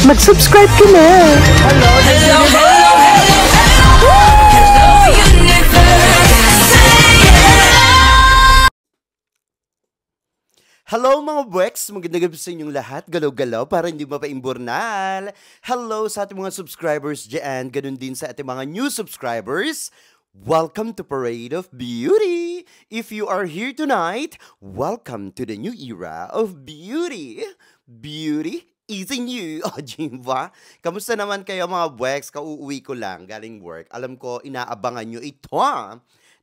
mag-subscribe ka na. Hello, hello, hello, hello, hello, universe. Hello mga Bwex! Magandang gabi sa inyong lahat. Galaw-galaw para hindi mapaimburnal. Hello sa ating mga subscribers dyan. Ganun din sa ating mga new subscribers. Welcome to Parade of Beauty! If you are here tonight, welcome to the new era of beauty. Beauty is in you. O, Jimba? Kamusta naman kayo mga Bwex? Kauuwi ko lang galing work. Alam ko, inaabangan nyo ito.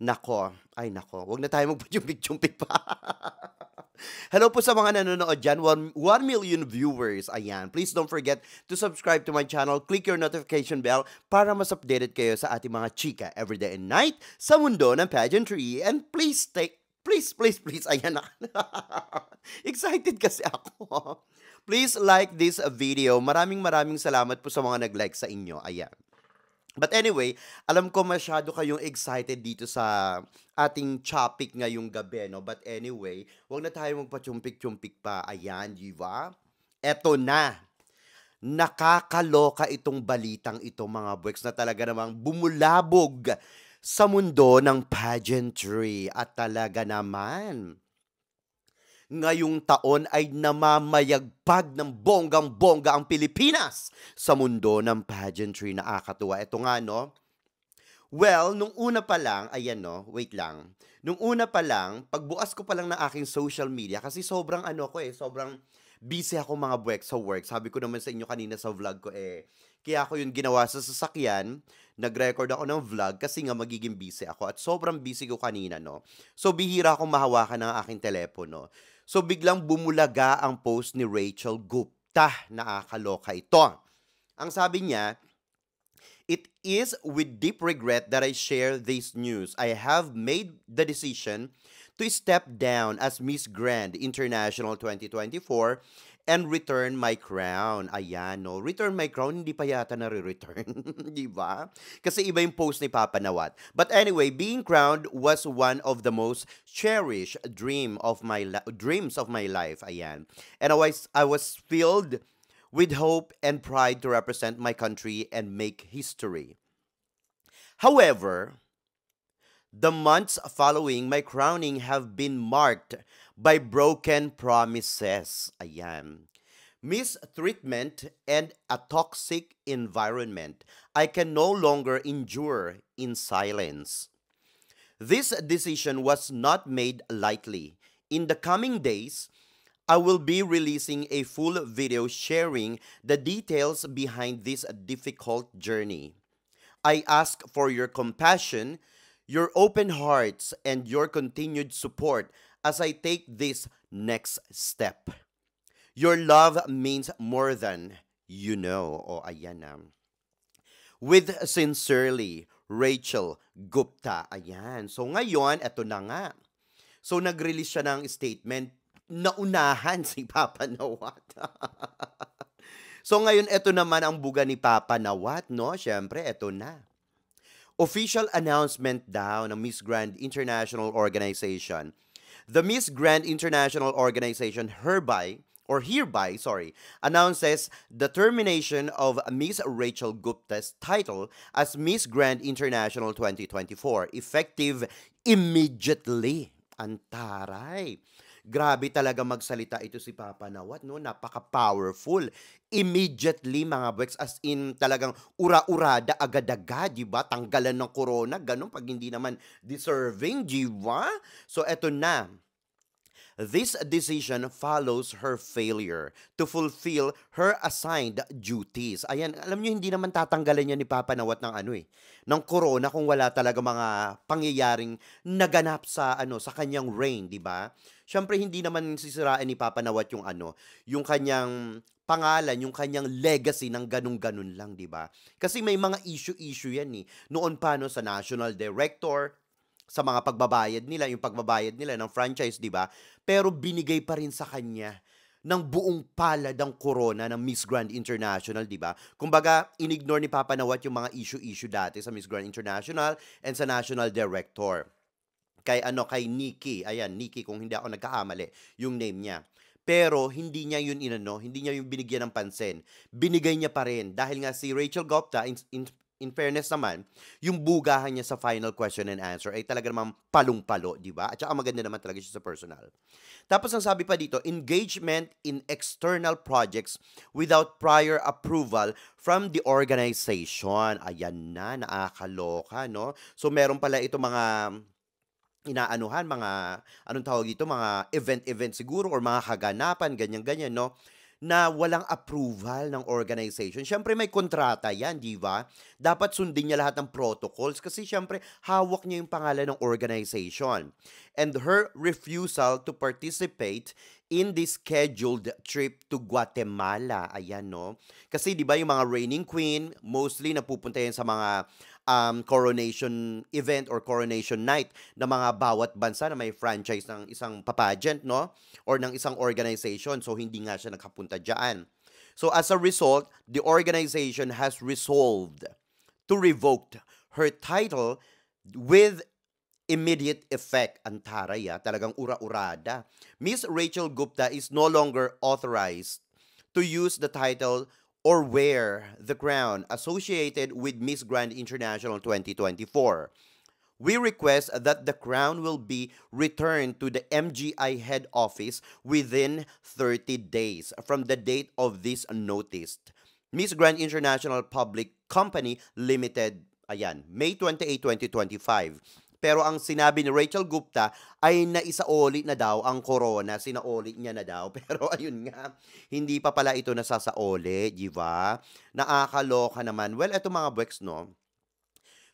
Nako, wag na tayo magpajumpik-jumpik pa. Hello po sa mga nanonood dyan, 1 million viewers, ayan. Please don't forget to subscribe to my channel, click your notification bell para mas updated kayo sa ating mga chika everyday and night sa mundo ng pageantry. And please, ayan na. Excited kasi ako. Please like this video. Maraming salamat po sa mga nag-like sa inyo, ayan. But anyway, alam ko masyado kayong excited dito sa ating topic ngayong gabi, no? But anyway, wag na tayo magpachumpik-chumpik pa. Ayan, di ba? Eto na. Nakakaloka itong balitang ito, mga Bwex, na talaga namang bumulabog sa mundo ng pageantry. At talaga naman, ngayong taon ay namamayagpag ng bonggang-bongga ang Pilipinas sa mundo ng pageantry. Nakakatuwa. Ito nga, no? Well, nung una pa lang, ayan, no? Wait lang. Nung una pa lang, pagbukas ko pa lang ng aking social media, kasi sobrang sobrang busy ako mga Bwex sa work. Sabi ko naman sa inyo kanina sa vlog ko, kaya ako yung ginawa sa sasakyan, nag-record ako ng vlog kasi nga magiging busy ako. At sobrang busy ko kanina, no? So, bihira akong mahawakan ng aking telepono. So, biglang bumulaga ang post ni Rachel Gupta. Nakakaloka ito. Ang sabi niya, "It is with deep regret that I share this news. I have made the decision to step down as Miss Grand International 2024 and return my crown." Ayan, no? Return my crown, hindi pa yata nare-return. Di ba? Kasi iba yung post ni Papa Nawat. But anyway, being crowned was one of the most cherished dreams of my life. Ayan. And I was filled with hope and pride to represent my country and make history. However, the months following my crowning have been marked by broken promises. Ayan. Mistreatment and a toxic environment I can no longer endure in silence. This decision was not made lightly. In the coming days, I will be releasing a full video sharing the details behind this difficult journey. I ask for your compassion, your open hearts, and your continued support as I take this next step. Your love means more than you know. O ayan na. With sincerely, Rachel Gupta. Ayan. So ngayon, eto na nga. So nag-release siya ng statement. Naunahan si Papa Nawat. So ngayon, eto naman ang buga ni Papa Nawat, no? Siyempre, eto na. Official announcement daw ng Miss Grand International Organization. The Miss Grand International Organization hereby announces the termination of Miss Rachel Gupta's title as Miss Grand International 2024, effective immediately. Antaray. Grabe talaga magsalita ito si Papa Nawat, no? Napaka-powerful. Immediately, mga Bwex, as in talagang ura-urada agad-agad, di ba? Tanggalan ng corona, ganun, pag hindi naman deserving, di ba? So, eto na. This decision follows her failure to fulfill her assigned duties. Ayan, alam niyo, hindi naman tatanggalan niya ni Papa Nawat ng ng corona kung wala talaga mga pangyayaring naganap sa sa kanyang reign, di ba? Siyempre, hindi naman sisirain ni Papa Nawat yung kanyang pangalan, yung kanyang legacy ng ganun-ganun lang, di ba? Kasi may mga issue yan Noon pa sa National Director, sa mga pagbabayad nila, yung pagbabayad nila ng franchise, di ba? Pero binigay pa rin sa kanya ng buong palad ang corona ng Miss Grand International, di ba? Kumbaga, inignore ni Papa Nawat yung mga issue dati sa Miss Grand International and sa National Director. Kay Nikki, ayan, Nikki, kung hindi ako nagkakamali, yung name niya. Pero hindi niya yun inano, hindi niya yung binigyan ng pansin. Binigay niya pa rin dahil nga si Rachel Gupta in fairness naman, yung bugahan niya sa final question and answer ay talaga namang palong-palo, di ba? At saka maganda naman talaga siya sa personal. Tapos ang sabi pa dito, engagement in external projects without prior approval from the organization. Ayan na, nakakaloka, no? So meron pala ito mga inaanuhan, mga, anong tawag dito, mga event-event siguro or mga kaganapan, ganyan-ganyan, no? Na walang approval ng organization. Siyempre may kontrata yan, di ba? Dapat sundin niya lahat ng protocols kasi siyempre hawak niya yung pangalan ng organization. And her refusal to participate in the scheduled trip to Guatemala. Ayan, no? Kasi di ba yung mga reigning queen, mostly napupunta yan sa mga coronation event or coronation night na mga bawat bansa na may franchise ng isang pageant, no? Or ng isang organization. So, hindi nga siya nakapunta dyan. So, as a result, the organization has resolved to revoke her title with immediate effect. Ang taray, talagang ura-urada. Miss Rachel Gupta is no longer authorized to use the title or wear the crown associated with Miss Grand International 2024. We request that the crown will be returned to the MGI head office within 30 days from the date of this notice. Miss Grand International Public Company Limited, ayan, May 28, 2025. Pero ang sinabi ni Rachel Gupta ay naisaoli na daw ang corona. Sinaoli niya na daw. Pero ayun nga, hindi pa pala ito nasasaoli, di ba? Nakakaloka naman. Well, eto mga Bwex, no?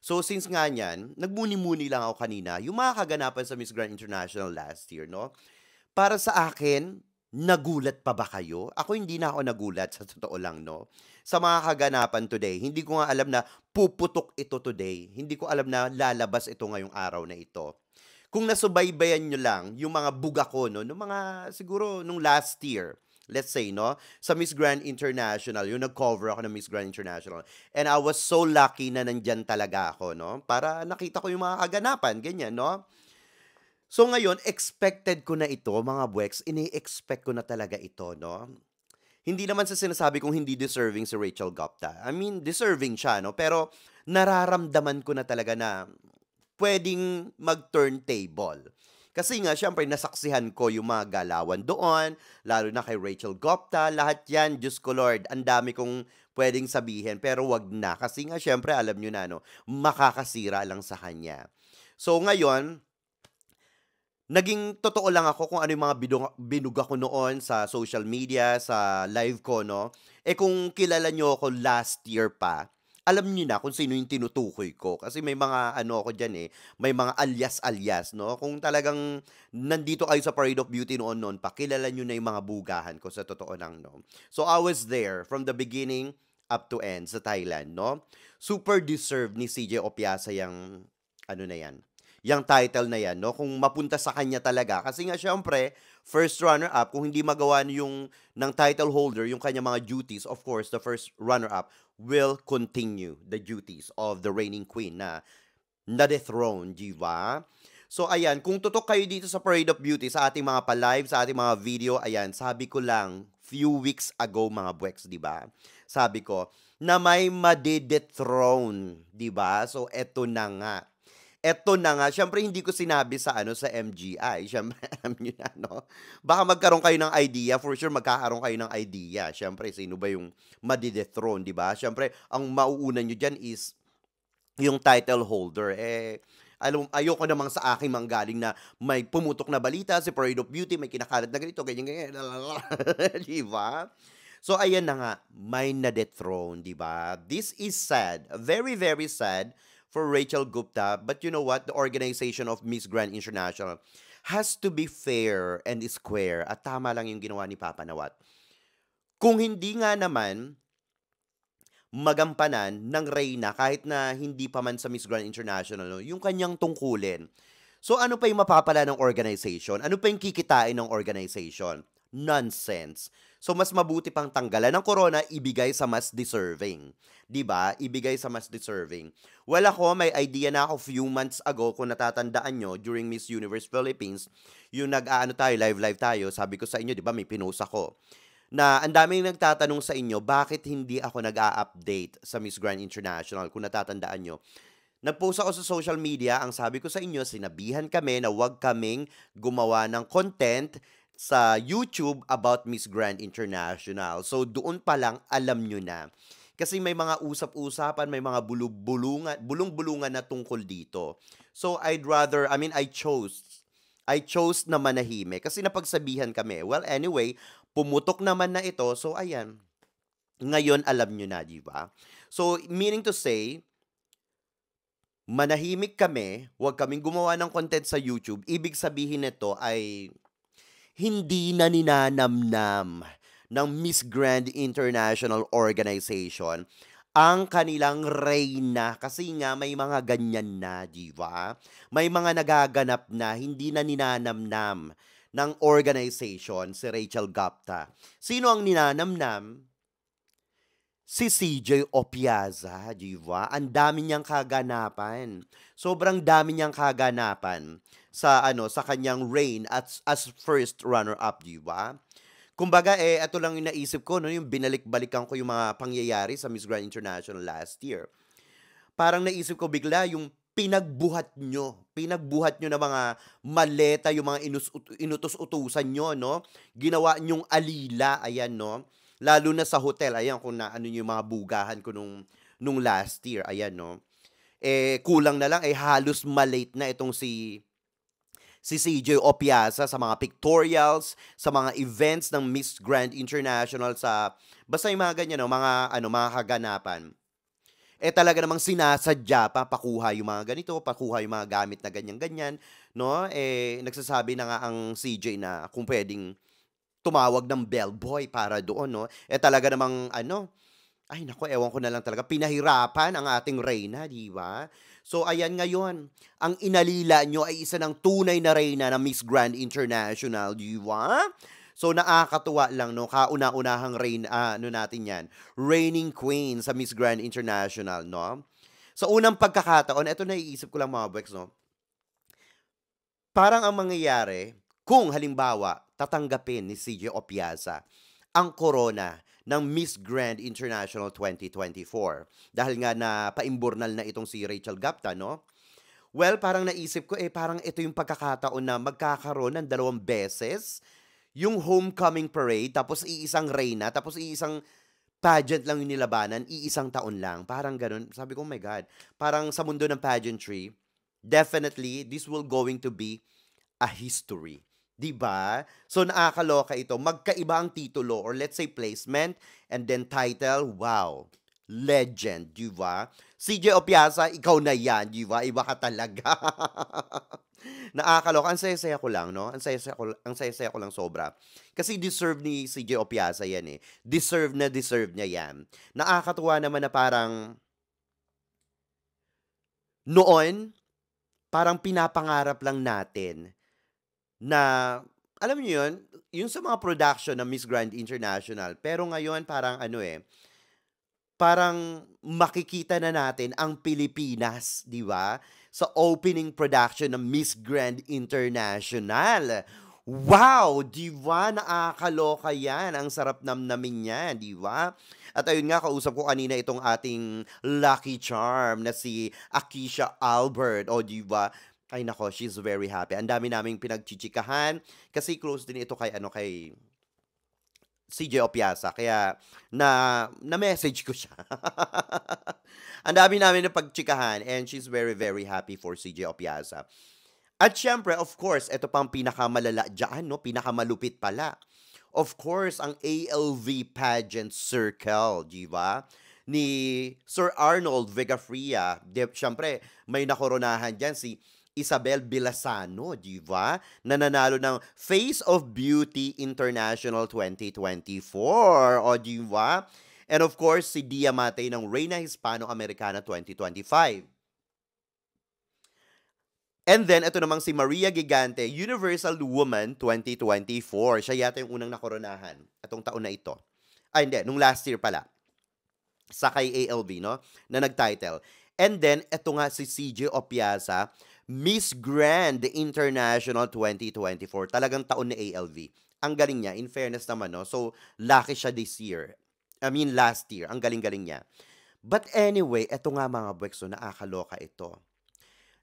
So, since nga niyan, nagmuni-muni lang ako kanina, yung mga kaganapan sa Miss Grand International last year, no? Para sa akin, nagulat pa ba kayo? Ako hindi na ako nagulat, sa totoo lang, no? Sa mga kaganapan today, hindi ko nga alam na puputok ito today. Hindi ko alam na lalabas ito ngayong araw na ito. Kung nasubaybayan nyo lang yung mga buga ko, no? Nung mga, siguro, nung last year, let's say, no? Sa Miss Grand International, yung nag-cover ako ng Miss Grand International. And I was so lucky na nandyan talaga ako, no? Para nakita ko yung mga kaganapan, ganyan, no? So ngayon, expected ko na ito, mga Bwex. Ini-expect ko na talaga ito, no? Hindi naman sa sinasabi kong hindi deserving si Rachel Gupta. I mean, deserving siya, no? Pero nararamdaman ko na talaga na pwedeng mag-turntable. Kasi nga, syempre, nasaksihan ko yung mga galawan doon, lalo na kay Rachel Gupta, lahat yan, Diyos ko Lord, ang dami kong pwedeng sabihin, pero wag na. Kasi nga, syempre, alam nyo na, no, makakasira lang sa kanya. So, ngayon, naging totoo lang ako kung ano yung mga binuga ko noon sa social media, sa live ko, no? Eh kung kilala nyo ako last year pa, alam niyo na kung sino yung tinutukoy ko. Kasi may mga ano ako dyan may mga alias-alias, no? Kung talagang nandito kayo sa Parade of Beauty noon pa, kilala nyo na yung mga bugahan ko sa totoo lang, no? So I was there from the beginning up to end sa Thailand, no? Super deserved ni CJ Opiasa yung ano na yan, yung title na yan, no? Kung mapunta sa kanya talaga. Kasi nga, syempre, first runner-up, kung hindi magawa yung ng title holder, yung kanya mga duties, of course, the first runner-up will continue the duties of the reigning queen na na-dethrone, di ba? So, ayan, kung tutok kayo dito sa Parade of Beauty, sa ating mga pa-live, sa ating mga video, ayan, sabi ko lang, few weeks ago, mga Bwex, di ba? Sabi ko, na may madidethrone, di ba? So, eto na nga. Eto na nga, syempre hindi ko sinabi sa sa MGI. Syempre, alam niyo na, no? Baka magkaroon kayo ng idea, for sure magkakaroon kayo ng idea. Syempre, sino ba yung madidethrone, di ba? Syempre, ang mauuna niyo dyan is yung title holder. Ayoko namang sa aking manggaling na may pumutok na balita, si Parade of Beauty, may kinakalat na ganito, ganyan. Di ba? So, ayan na nga, may na-dethrone, di ba? This is sad. Very, very sad for Rachel Gupta. But you know what? The organization of Miss Grand International has to be fair and square. At tama lang yung ginawa ni Papa Nawat. Kung hindi nga naman magampanan ng Reyna kahit na hindi pa man sa Miss Grand International, no, yung kanyang tungkulin. So ano pa yung mapapala ng organization? Ano pa yung kikitain ng organization? Nonsense. So, mas mabuti pang tanggalan ng corona, ibigay sa mas deserving. 'Di ba? Ibigay sa mas deserving. Well, ako, may idea na ako few months ago, kung natatandaan nyo, during Miss Universe Philippines, yung nag-aano tayo, live tayo, sabi ko sa inyo, 'di ba, may pinost ako, na ang daming nagtatanong sa inyo, bakit hindi ako nag-a-update sa Miss Grand International, kung natatandaan nyo. Nag-post ako sa social media, ang sabi ko sa inyo, sinabihan kami na huwag kaming gumawa ng content sa YouTube about Miss Grand International. So doon pa lang alam nyo na. Kasi may mga usap-usapan, may mga bulung-bulungan na tungkol dito. So I chose na manahimik kasi napagsabihan kami. Well, anyway, pumutok naman na ito. So ayan, ngayon alam nyo na, di ba? So meaning to say, manahimik kami, huwag kaming gumawa ng content sa YouTube. Ibig sabihin nito ay hindi na ninanamnam ng Miss Grand International Organization ang kanilang reyna, kasi nga may mga ganyan na, di ba? May mga nagaganap na hindi na ninanamnam ng organization si Rachel Gapta. Sino ang ninanamnam? Si CJ Opiaza, di ba? Ang dami niyang kaganapan. Sobrang dami niyang kaganapan sa kanyang reign as first runner-up, di ba? Kumbaga, ito lang yung naisip ko, no, yung binalik-balikan ko yung mga pangyayari sa Miss Grand International last year. Parang naisip ko bigla yung pinagbuhat nyo na mga maleta, yung mga inutos-utusan nyo, no? Ginawa nyong alila, ayan, no? Lalo na sa hotel, ayan, kung na ano yung mga bugahan ko nung last year, ayan, no? Kulang na lang, halos malate na itong si CJ Opiasa sa mga pictorials, sa mga events ng Miss Grand International, basta yung mga ganyan, no, mga kaganapan. Talaga namang sinasadya pa, pakuha yung mga ganito, pakuha yung mga gamit na ganyan-ganyan, no? Nagsasabi na nga ang CJ na kung pwedeng tumawag ng bellboy para doon, no? Talaga namang ay nako, ewan ko na lang talaga, pinahirapan ang ating reyna, di ba? So ayan, ngayon, ang inalila nyo ay isa ng tunay na reyna ng Miss Grand International, di ba? So nakakatuwa lang, no? Kauna-unahang natin yan, reigning queen sa Miss Grand International, no? Sa unang pagkakataon, ito naiisip ko lang, mga Bex, no? Parang ang mangyayari, kung halimbawa, tatanggapin ni CJ Opiasa ang corona ng Miss Grand International 2024. Dahil nga na paimburnal na itong si Rachel Gapta, no? Well, parang naisip ko, parang ito yung pagkakataon na magkakaroon ng 2 beses yung homecoming parade, tapos iisang reyna, tapos iisang pageant lang yung nilabanan, iisang taon lang. Parang ganun. Sabi ko, oh my God. Parang sa mundo ng pageantry, definitely, this will going to be a history. 'Di ba? So nakakaloka ito. Magkaiba ang titulo, or let's say placement, and then title. Wow. Legend, 'di ba? CJ Opiasa, ikaw na 'yan, 'di ba? Iba ka talaga. Nakakaloka. Ang saya-saya ko lang, no? Ang saya-saya ko lang sobra. Kasi deserve ni CJ Opiasa 'yan eh. Deserve niya 'yan. Nakakatuwa naman na parang noon, parang pinapangarap lang natin na, alam niyo yun, yung sa mga production ng Miss Grand International. Pero ngayon parang parang makikita na natin ang Pilipinas, di ba? Sa opening production ng Miss Grand International. Wow! Di ba? Nakakaloka yan. Ang sarap namnamin yan, di ba? At ayun nga, kausap ko kanina itong ating lucky charm na si Akisha Albert. O, di ba? Ay nako, she's very happy. Ang dami naming pinagchichikahan kasi close din ito kay CJ Opiasa. Kaya na-message ko siya. Ang dami namin na pagchikahan, and she's very, very happy for CJ Opiasa. At syempre, of course, ito pang pinakamalala dyan, no? Pinakamalupit pala. Of course, ang ALV Pageant Circle, di ba? Ni Sir Arnold Vigafria. Syempre, may nakoronahan dyan si Isabel Bilasano, di ba? Na nanalo ng Face of Beauty International 2024, o di ba? And of course, si Dia Matei ng Reina Hispano-Americana 2025. And then, ito namang si Maria Gigante, Universal Woman 2024. Siya yata yung unang nakoronahan itong taon na ito. Ay, hindi. Nung last year pala. Sa kay ALB, no? Na nag-title. And then, ito nga si CJ Opiasa, Miss Grand International 2024. Talagang taon ni ALV. Ang galing niya, in fairness naman, no? So, lucky siya this year. I mean, last year. Ang galing-galing niya. But anyway, ito nga mga bwekso, nakakaloka ito.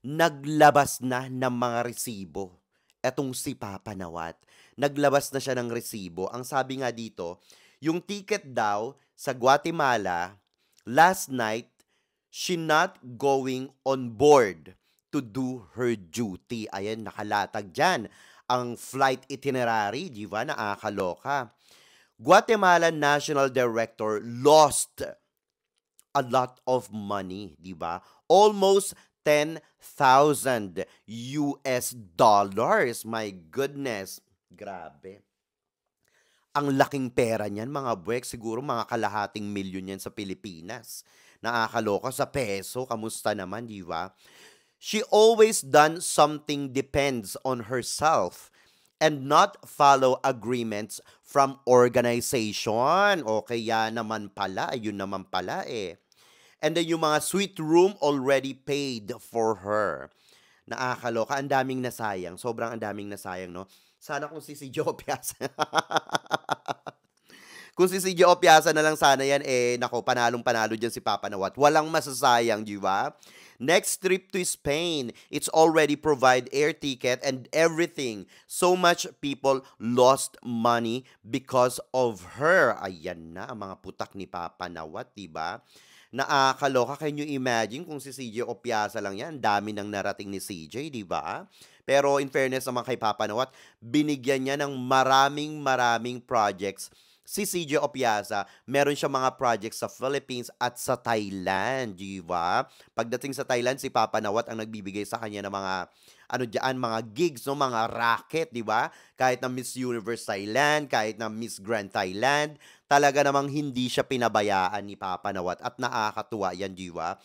Naglabas na ng mga resibo. Etong si Papa Nawat. Naglabas na siya ng resibo. Ang sabi nga dito, yung ticket daw sa Guatemala, last night, she not going on board to do her duty. Ayan, nakalatag dyan. Ang flight itinerary, di ba? Nakakaloka. Guatemala National Director lost a lot of money, di ba? Almost 10,000 US dollars. My goodness. Grabe. Ang laking pera niyan, mga buwek. Siguro mga kalahating milyon yan sa Pilipinas. Nakakaloka sa peso. Kamusta naman, di ba? She always done something depends on herself and not follow agreements from organization. O kaya naman pala, yun naman pala eh. And then yung mga suite room already paid for her. Nakakaloka, ang daming nasayang. Sobrang ang daming nasayang, no? Sana kung si Joe Piazza. Kung si Joe Piazza na lang sana yan, eh, nako, panalong-panalo dyan si Papa Nawat. Walang masasayang, di ba? Next trip to Spain, it's already provide air ticket and everything. So much people lost money because of her. Ayan na, ang mga putak ni Papa Nawat, di ba? Nakakaloka. Can you imagine kung si CJ Opiasa lang yan? Dami nang narating ni CJ, di ba? Pero in fairness naman kay Papa Nawat, binigyan niya ng maraming projects. Si CJ Opiasa, meron siya mga projects sa Philippines at sa Thailand, di ba? Pagdating sa Thailand, si Papa Nawat ang nagbibigay sa kanya ng mga mga gigs, no, mga racket, di ba? Kahit na Miss Universe Thailand, kahit na Miss Grand Thailand, talaga namang hindi siya pinabayaan ni Papa Nawat at nakakatuwa yan, di ba?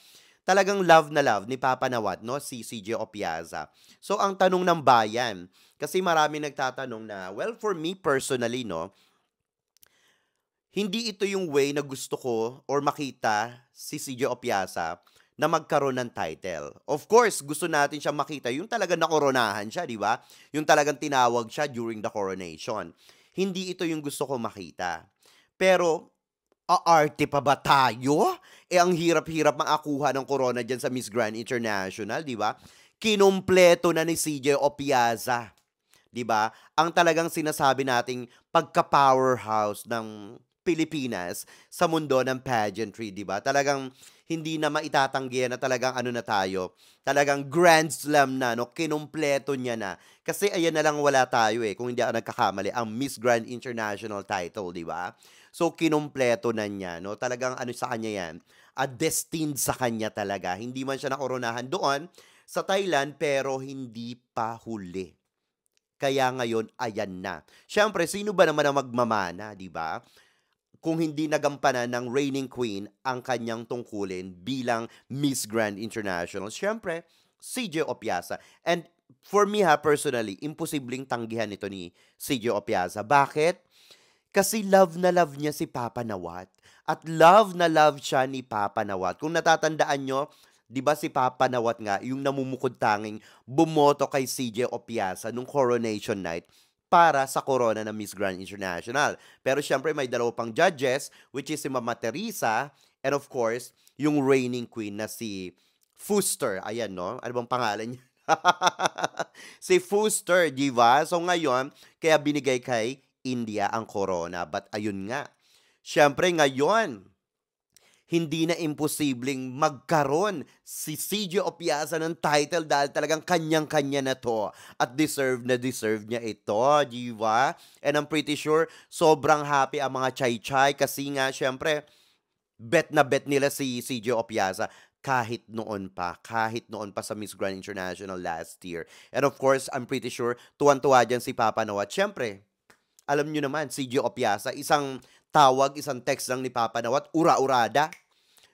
Talagang love na love ni Papa Nawat, no, si CJ Opiasa. So, ang tanong ng bayan, kasi marami nagtatanong na, well, for me personally, no, hindi ito yung way na gusto ko or makita si CJ Opiasa na magkaroon ng title. Of course, gusto natin siya makita yung talagang nakoronahan siya, di ba? Yung talagang tinawag siya during the coronation. Hindi ito yung gusto ko makita. Pero, aarte pa ba tayo? Eh, ang hirap-hirap makakuha ng corona dyan sa Miss Grand International, di ba? Kinumpleto na ni CJ Opiasa. Di ba? Ang talagang sinasabi nating pagka-powerhouse ng Pilipinas sa mundo ng pageantry, di ba? Talagang hindi na maitatanggihan na talagang ano na tayo. Talagang grand slam na, no? Kinumpleto niya na. Kasi ayan na lang wala tayo eh, kung hindi ako nagkakamali, ang Miss Grand International title, di ba? So, kinumpleto na niya, no? Talagang ano sa kanya yan, destined sa kanya talaga. Hindi man siya nakoronahan doon sa Thailand, pero hindi pa huli. Kaya ngayon, ayan na. Siyempre, sino ba naman ang magmamana, di ba? Kung hindi nagampanan ng reigning queen ang kanyang tungkulin bilang Miss Grand International. Siyempre, CJ Opiasa. And for me personally, imposibleng tanggihan ito ni CJ Opiasa. Bakit? Kasi love na love niya si Papa Nawat. At love na love siya ni Papa Nawat. Kung natatandaan nyo, di ba si Papa Nawat nga, yung namumukod tanging bumoto kay CJ Opiasa nung coronation night para sa corona ng Miss Grand International. Pero syempre may dalawa pang judges, which is si Mama Teresa, and of course, yung reigning queen na si Fuster. Ayan, no? Ano bang pangalan niya? Si Fuster, di ba? So ngayon, kaya binigay kay India ang corona. But ayun nga, syempre ngayon, hindi na imposibleng magkaroon si CJ Opiasa ng title dahil talagang kanyang-kanya na to. At deserve na deserve niya ito, di ba? And I'm pretty sure, sobrang happy ang mga chay-chay kasi nga, syempre, bet na bet nila si CJ Opiasa kahit noon pa sa Miss Grand International last year. And of course, I'm pretty sure, tuwan-tuwa dyan si Papa Nawat. Syempre, alam nyo naman, CJ Opiasa, isang tawag, isang text lang ni Papa Nawat, ura-urada.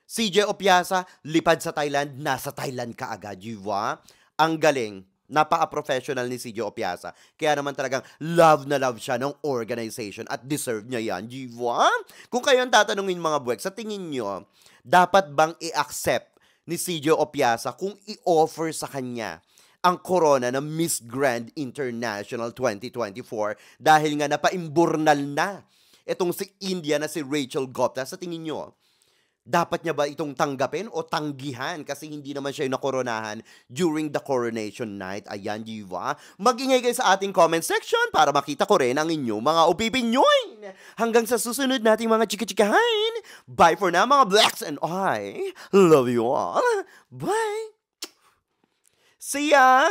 CJ Opiasa, lipad sa Thailand, nasa Thailand ka agad, di ba? Ang galing. Napaka-professional ni CJ Opiasa. Kaya naman talagang love na love siya ng organization at deserve niya yan, di ba? Kung kayo ang tatanungin mga buwek, sa tingin nyo, dapat bang i-accept ni CJ Opiasa kung i-offer sa kanya ang corona ng Miss Grand International 2024 dahil nga napaimburnal na itong si India na si Rachel Gupta? Sa tingin nyo, dapat niya ba itong tanggapin o tanggihan kasi hindi naman siya yung nakoronahan during the coronation night? Ayan, di ba? Mag-ingay kayo sa ating comment section para makita ko rin ang inyong mga opinion. Hanggang sa susunod nating mga chika-chikahan. Bye for now, mga blacks, and I love you all. Bye! See ya!